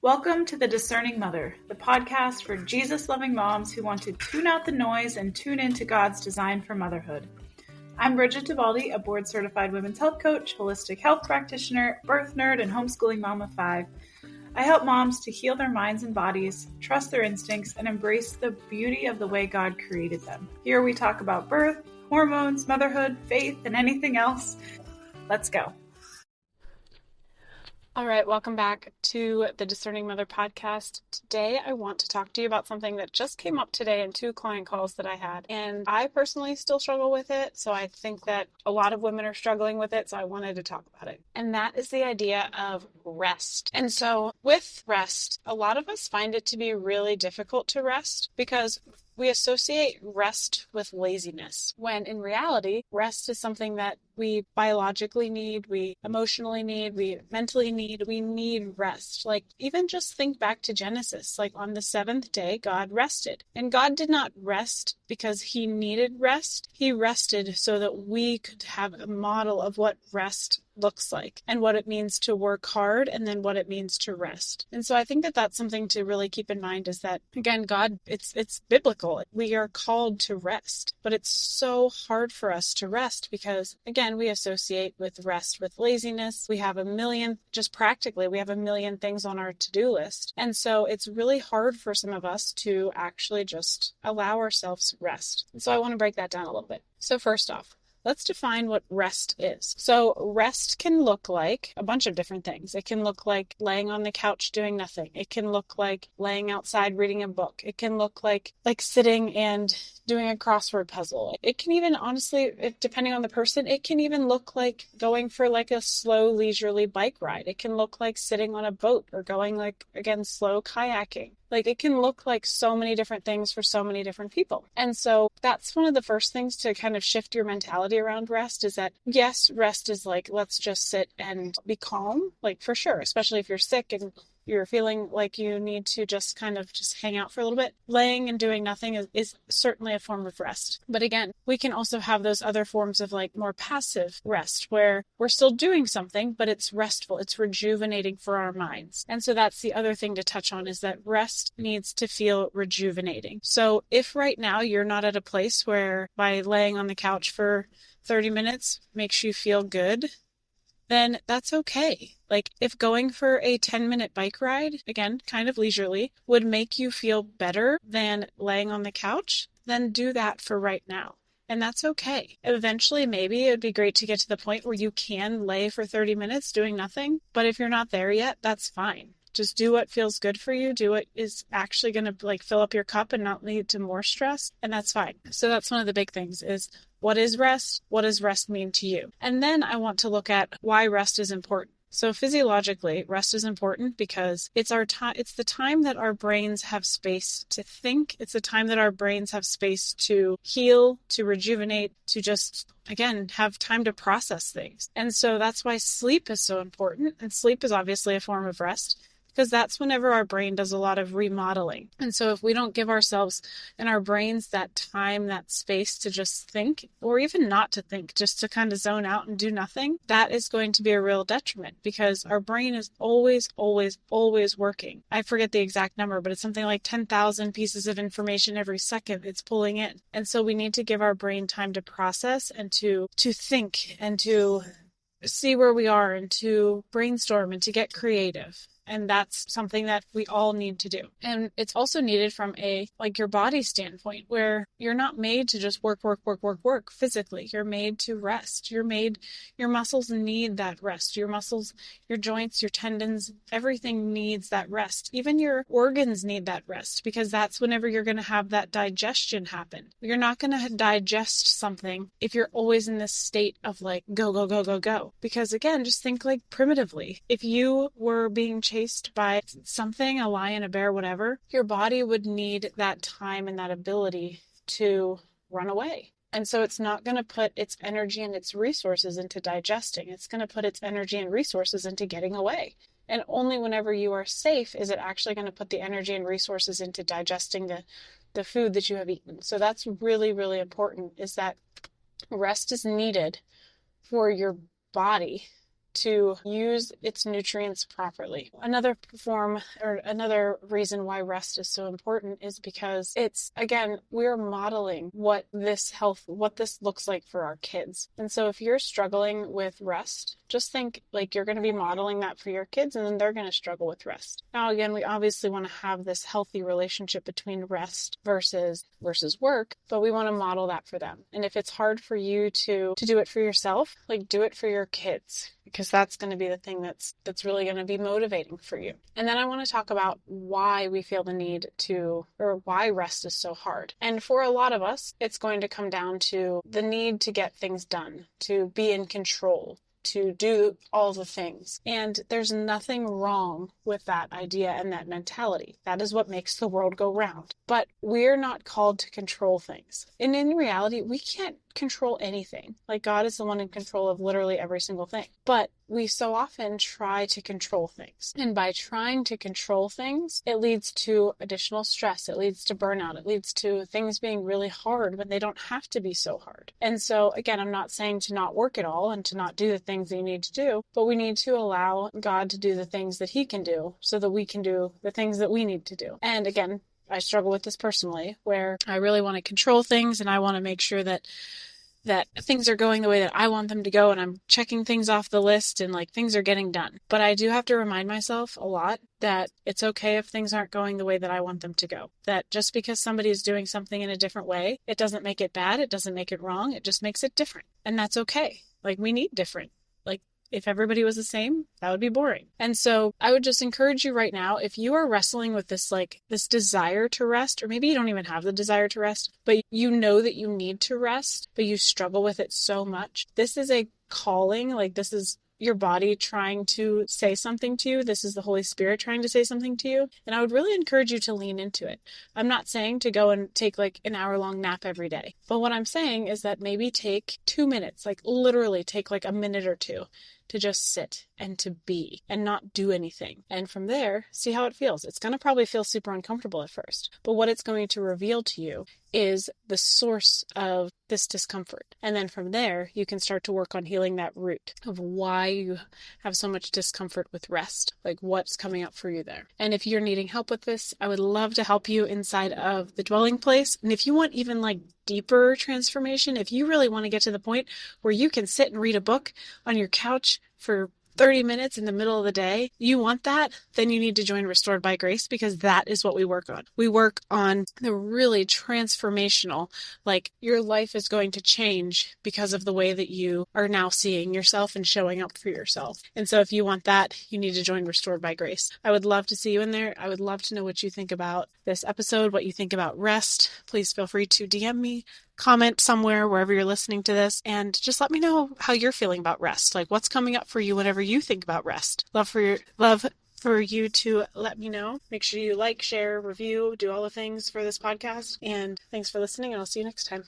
Welcome to The Discerning Mother, the podcast for Jesus-loving moms who want to tune out the noise and tune into God's design for motherhood. I'm Brigid, a board-certified women's health coach, holistic health practitioner, birth nerd, and homeschooling mom of 5. I help moms to heal their minds and bodies, trust their instincts, and embrace the beauty of the way God created them. Here we talk about birth, hormones, motherhood, faith, and anything else. Let's go. All right, welcome back to the Discerning Mother podcast. Today, I want to talk to you about something that just came up today in 2 client calls that I had. And I personally still struggle with it, so I think that a lot of women are struggling with it, so I wanted to talk about it. And that is the idea of rest. And so with rest, a lot of us find it to be really difficult to rest because we associate rest with laziness, when in reality, rest is something that we biologically need, we emotionally need, we mentally need. We need rest. Like, even just think back to Genesis. Like, on the 7th day, God rested. And God did not rest because he needed rest. He rested so that we could have a model of what rest looks like and what it means to work hard and then what it means to rest. And so I think that that's something to really keep in mind, is that, again, God, it's biblical. We are called to rest, but it's so hard for us to rest because, again, we associate with rest with laziness. We have a million things on our to-do list. And so it's really hard for some of us to actually just allow ourselves rest. And so I want to break that down a little bit. So first off, let's define what rest is. So rest can look like a bunch of different things. It can look like laying on the couch doing nothing. It can look like laying outside reading a book. It can look like sitting and doing a crossword puzzle. It can even, honestly, depending on the person, it can even look like going for like a slow leisurely bike ride. It can look like sitting on a boat or going slow kayaking. It can look like so many different things for so many different people. And so that's one of the first things to kind of shift your mentality around rest, is that, yes, rest is like, let's just sit and be calm, for sure, especially if you're sick and you're feeling like you need to just kind of just hang out for a little bit. Laying and doing nothing is certainly a form of rest. But again, we can also have those other forms of more passive rest, where we're still doing something, but it's restful. It's rejuvenating for our minds. And so that's the other thing to touch on, is that rest needs to feel rejuvenating. So if right now you're not at a place where by laying on the couch for 30 minutes makes you feel good, then that's okay. If going for a 10-minute bike ride, again, kind of leisurely, would make you feel better than laying on the couch, then do that for right now. And that's okay. Eventually, maybe it would be great to get to the point where you can lay for 30 minutes doing nothing. But if you're not there yet, that's fine. Just do what feels good for you. Do what is actually going to fill up your cup and not lead to more stress. And that's fine. So that's one of the big things, is what is rest? What does rest mean to you? And then I want to look at why rest is important. So physiologically, rest is important because it's our time. It's the time that our brains have space to think. It's the time that our brains have space to heal, to rejuvenate, to just, again, have time to process things. And so that's why sleep is so important. And sleep is obviously a form of rest, because that's whenever our brain does a lot of remodeling. And so if we don't give ourselves and our brains that time, that space to just think, or even not to think, just to kind of zone out and do nothing, that is going to be a real detriment, because our brain is always, always, always working. I forget the exact number, but it's something like 10,000 pieces of information every second it's pulling in. And so we need to give our brain time to process and to think and to see where we are and to brainstorm and to get creative. And that's something that we all need to do. And it's also needed from a, your body standpoint, where you're not made to just work physically. You're made to rest. Your muscles need that rest. Your muscles, your joints, your tendons, everything needs that rest. Even your organs need that rest, because that's whenever you're going to have that digestion happen. You're not going to digest something if you're always in this state of go, go, go, go, go. Because again, just think primitively. If you were being chased by something, a lion, a bear, whatever, your body would need that time and that ability to run away. And so it's not going to put its energy and its resources into digesting. It's going to put its energy and resources into getting away. And only whenever you are safe is it actually going to put the energy and resources into digesting the food that you have eaten. So that's really, really important, is that rest is needed for your body to use its nutrients properly. Another reason why rest is so important is because it's, again, we're modeling what this looks like for our kids. And so if you're struggling with rest, just think like you're going to be modeling that for your kids, and then they're going to struggle with rest. Now, again, we obviously want to have this healthy relationship between rest versus work, but we want to model that for them. And if it's hard for you to do it for yourself, like do it for your kids, because that's going to be the thing that's really going to be motivating for you. And then I want to talk about why we feel the need to, or why rest is so hard. And for a lot of us, it's going to come down to the need to get things done, to be in control, to do all the things. And there's nothing wrong with that idea and that mentality. That is what makes the world go round. But we're not called to control things. And in reality, we can't control anything. Like, God is the one in control of literally every single thing. But we so often try to control things. And by trying to control things, it leads to additional stress. It leads to burnout. It leads to things being really hard when they don't have to be so hard. And so, again, I'm not saying to not work at all and to not do the things that you need to do, but we need to allow God to do the things that He can do so that we can do the things that we need to do. And again, I struggle with this personally, where I really want to control things and I want to make sure that things are going the way that I want them to go, and I'm checking things off the list and like things are getting done. But I do have to remind myself a lot that it's okay if things aren't going the way that I want them to go. That just because somebody is doing something in a different way, it doesn't make it bad. It doesn't make it wrong. It just makes it different. And that's okay. Like, we need different. Like, if everybody was the same, that would be boring. And so I would just encourage you right now, if you are wrestling with this desire to rest, or maybe you don't even have the desire to rest, but you know that you need to rest, but you struggle with it so much, this is a calling. Like, this is your body trying to say something to you. This is the Holy Spirit trying to say something to you. And I would really encourage you to lean into it. I'm not saying to go and take like an hour-long nap every day. But what I'm saying is that maybe take 2 minutes, like literally take like a minute or two to just sit and to be and not do anything. And from there, see how it feels. It's going to probably feel super uncomfortable at first, but what it's going to reveal to you is the source of this discomfort. And then from there, you can start to work on healing that root of why you have so much discomfort with rest, like what's coming up for you there. And if you're needing help with this, I would love to help you inside of the dwelling place. And if you want even like deeper transformation, if you really want to get to the point where you can sit and read a book on your couch for 30 minutes in the middle of the day, you want that, then you need to join Restored by Grace, because that is what we work on. We work on the really transformational, like your life is going to change because of the way that you are now seeing yourself and showing up for yourself. And so if you want that, you need to join Restored by Grace. I would love to see you in there. I would love to know what you think about this episode, what you think about rest. Please feel free to DM me, comment somewhere wherever you're listening to this, and just let me know how you're feeling about rest. Like, what's coming up for you whenever you think about rest. Love for you to let me know. Make sure you like, share, review, do all the things for this podcast. And thanks for listening, and I'll see you next time.